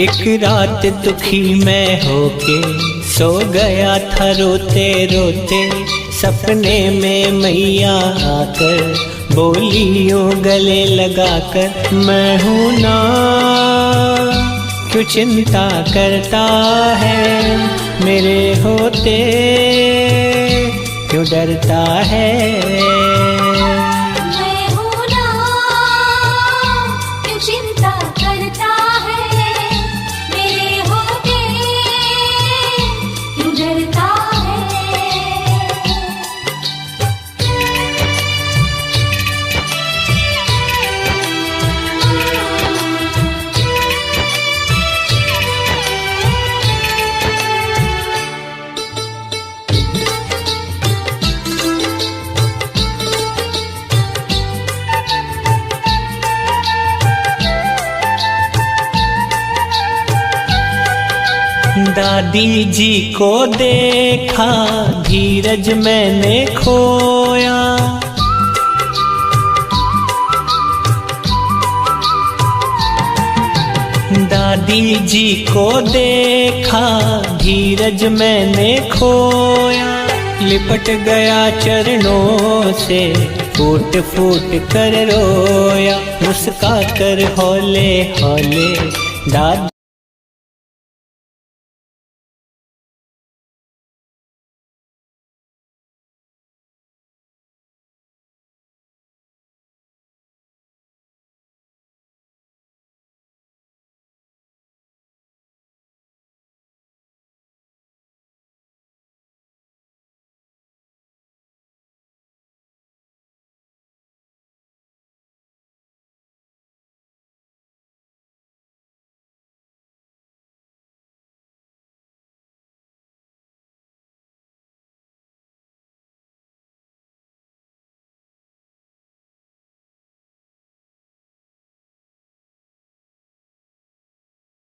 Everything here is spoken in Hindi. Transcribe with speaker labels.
Speaker 1: एक रात दुखी मैं होके सो गया था रोते रोते, सपने में मैया आकर बोलियों गले लगाकर, मैं हूँ ना क्यों चिंता करता है, मेरे होते क्यों डरता है। दादी जी को देखा धीरज मैंने खोया, दादी जी को देखा धीरज मैंने खोया, लिपट गया चरणों से फूट फूट कर रोया, मुस्का कर हौले हौले दादी